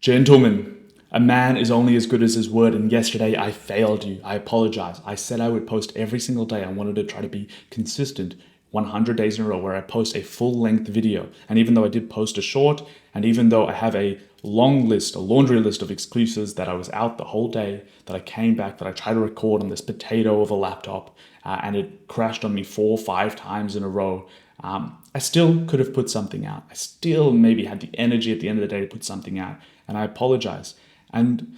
Gentlemen, a man is only as good as his word, and yesterday I failed you. I apologize. I said I would post every single day. I wanted to try to be consistent 100 days in a row where I post a full-length video. And even though I did post a short, and even though I have a long list, a laundry list of excuses that I was out the whole day, that I came back, that I tried to record on this potato of a laptop, and it crashed on me 4 or 5 times in a row, I still could have put something out. I still maybe had the energy at the end of the day to put something out. And I apologize. And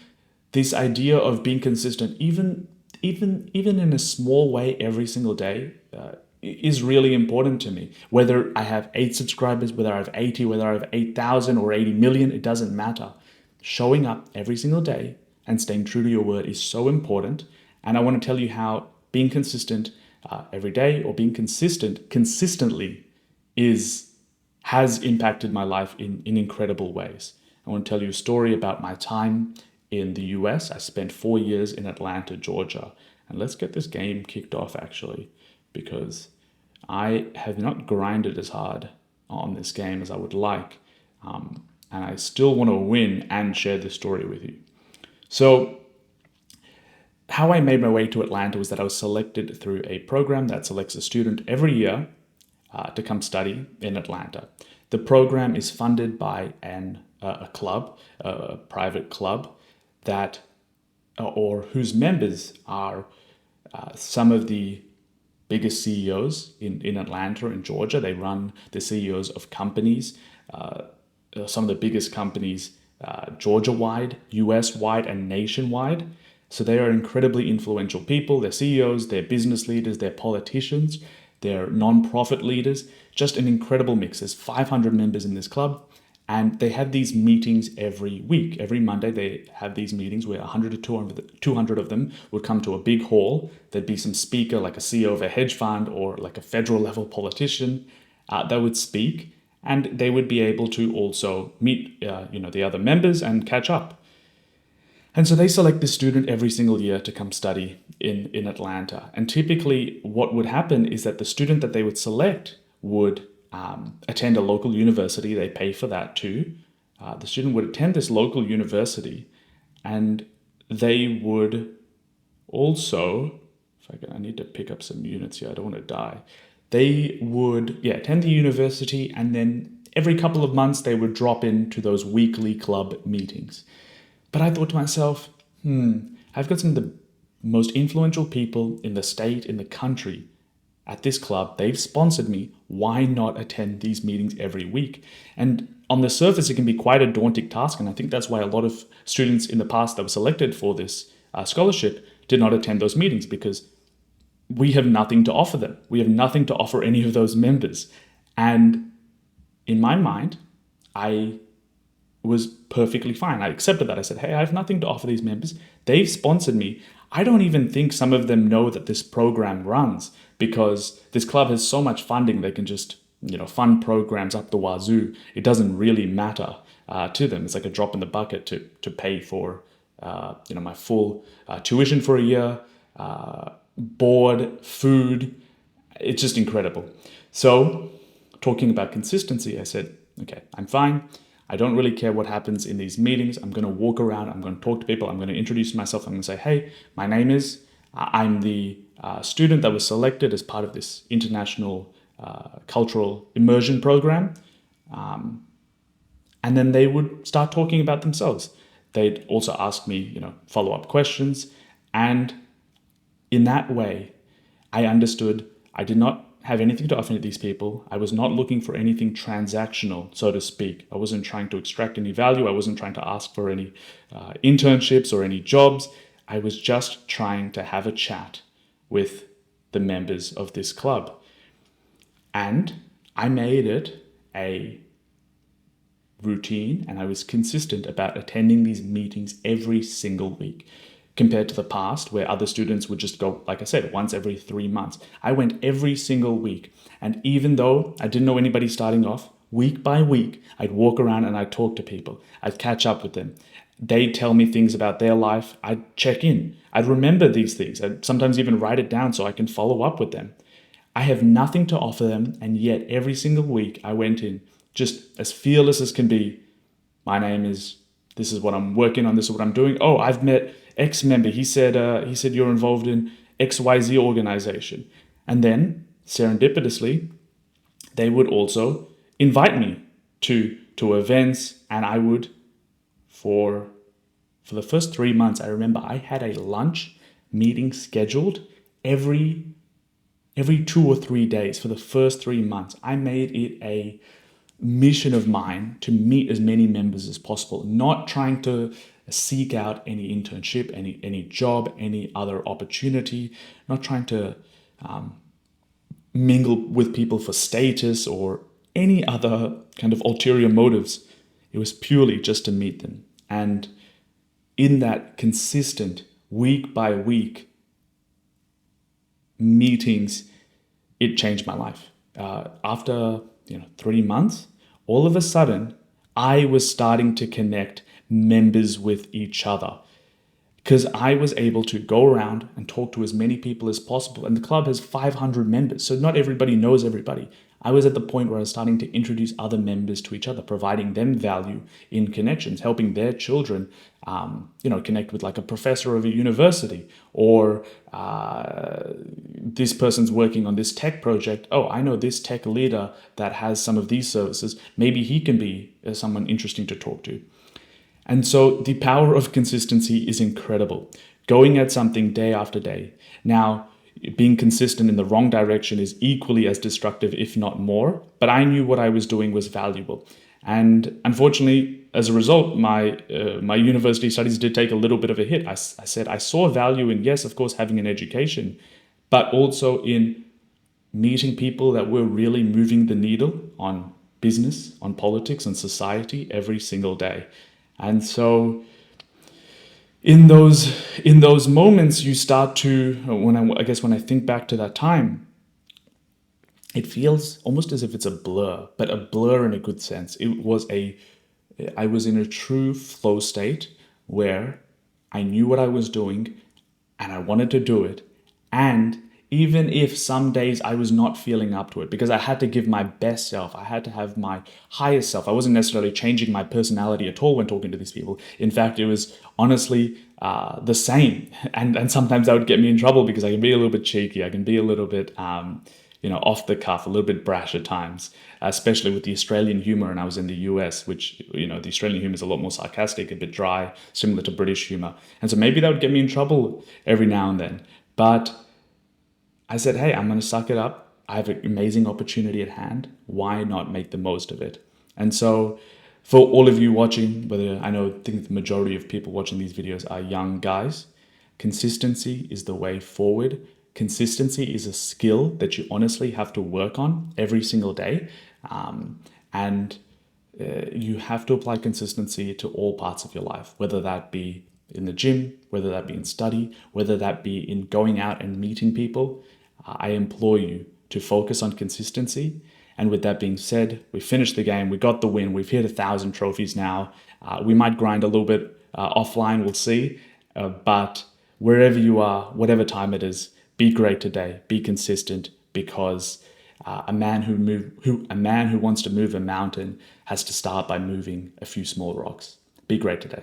this idea of being consistent, even in a small way every single day, is really important to me. Whether I have 8 subscribers, whether I have 80, whether I have 8,000 or 80 million, it doesn't matter. Showing up every single day and staying true to your word is so important. And I want to tell you how being consistent every day, or being consistent consistently, has impacted my life in incredible ways. I want to tell you a story about my time in the US. I spent 4 years in Atlanta, Georgia. And let's get this game kicked off, actually, because I have not grinded as hard on this game as I would like. And I still want to win and share this story with you. So how I made my way to Atlanta was that I was selected through a program that selects a student every year to come study in Atlanta. The program is funded by a club, a private club, that or whose members are some of the biggest CEOs in Atlanta and Georgia. They run the CEOs of companies, some of the biggest companies Georgia-wide, US-wide, and nationwide. So they are incredibly influential people. They're CEOs, they're business leaders, they're politicians, they're non-profit leaders, just an incredible mix. There's 500 members in this club, and they have these meetings every week. Every Monday they have these meetings where 100 to 200 of them would come to a big hall. There'd be some speaker, like a CEO of a hedge fund or like a federal level politician that would speak, and they would be able to also meet the other members and catch up. And so they select this student every single year to come study in Atlanta. And typically what would happen is that the student that they would select would attend a local university. They pay for that too. The student would attend this local university, and they would also, I need to pick up some units here, I don't want to die. They would attend the university, and then every couple of months they would drop into those weekly club meetings. But I thought to myself, I've got some of the most influential people in the state, in the country, at this club. They've sponsored me. Why not attend these meetings every week? And on the surface, it can be quite a daunting task. And I think that's why a lot of students in the past that were selected for this scholarship did not attend those meetings, because we have nothing to offer them. We have nothing to offer any of those members. And in my mind, I was perfectly fine. I accepted that. I said, hey, I have nothing to offer these members. They've sponsored me. I don't even think some of them know that this program runs, because this club has so much funding, they can just fund programs up the wazoo. It doesn't really matter to them. It's like a drop in the bucket to pay for my full tuition for a year, board, food. It's just incredible. So talking about consistency, I said, okay, I'm fine. I don't really care what happens in these meetings. I'm going to walk around. I'm going to talk to people. I'm going to introduce myself. I'm going to say, hey, my name is, I'm the student that was selected as part of this international cultural immersion program. And then they would start talking about themselves. They'd also ask me, follow-up questions. And in that way, I understood I did not have anything to offer these people. I was not looking for anything transactional, so to speak. I wasn't trying to extract any value. I wasn't trying to ask for any internships or any jobs. I was just trying to have a chat with the members of this club. And I made it a routine, and I was consistent about attending these meetings every single week, compared to the past where other students would just go, like I said, once every 3 months. I went every single week. And even though I didn't know anybody starting off, week by week, I'd walk around and I'd talk to people. I'd catch up with them. They'd tell me things about their life. I'd check in. I'd remember these things. I'd sometimes even write it down so I can follow up with them. I have nothing to offer them, and yet every single week I went in just as fearless as can be. My name is This is what I'm working on. This is what I'm doing. Oh, I've met X member. He said you're involved in XYZ organization. And then serendipitously, they would also invite me to events, and I would for the first 3 months, I remember I had a lunch meeting scheduled every 2 or 3 days for the first 3 months. I made it a mission of mine to meet as many members as possible, not trying to seek out any internship, any job, any other opportunity, not trying to mingle with people for status or any other kind of ulterior motives. It was purely just to meet them. And in that consistent week by week meetings, it changed my life. After 3 months, all of a sudden, I was starting to connect members with each other because I was able to go around and talk to as many people as possible. And the club has 500 members, so not everybody knows everybody. I was at the point where I was starting to introduce other members to each other, providing them value in connections, helping their children, connect with like a professor of a university, or this person's working on this tech project. Oh, I know this tech leader that has some of these services. Maybe he can be someone interesting to talk to. And so the power of consistency is incredible. Going at something day after day. Now, being consistent in the wrong direction is equally as destructive, if not more, but I knew what I was doing was valuable. And unfortunately, as a result, my university studies did take a little bit of a hit. I said I saw value in, yes, of course, having an education, but also in meeting people that were really moving the needle on business, on politics, on society every single day. And so in those moments, you start to, when I think back to that time, it feels almost as if it's a blur, but a blur in a good sense. I was in a true flow state where I knew what I was doing and I wanted to do it. And even if some days I was not feeling up to it, because I had to give my best self, I had to have my highest self. I wasn't necessarily changing my personality at all when talking to these people. In fact, it was honestly the same. And sometimes that would get me in trouble because I can be a little bit cheeky. I can be a little bit off the cuff, a little bit brash at times, especially with the Australian humor. And I was in the US, which, the Australian humor is a lot more sarcastic, a bit dry, similar to British humor. And so maybe that would get me in trouble every now and then. But I said, hey, I'm going to suck it up. I have an amazing opportunity at hand. Why not make the most of it? And so for all of you watching, I think the majority of people watching these videos are young guys, consistency is the way forward. Consistency is a skill that you honestly have to work on every single day. And you have to apply consistency to all parts of your life, whether that be in the gym, whether that be in study, whether that be in going out and meeting people. I implore you to focus on consistency. And with that being said, we finished the game. We got the win. We've hit 1,000 trophies now. We might grind a little bit offline. We'll see. But wherever you are, whatever time it is, be great today. Be consistent, because a man who wants to move a mountain has to start by moving a few small rocks. Be great today.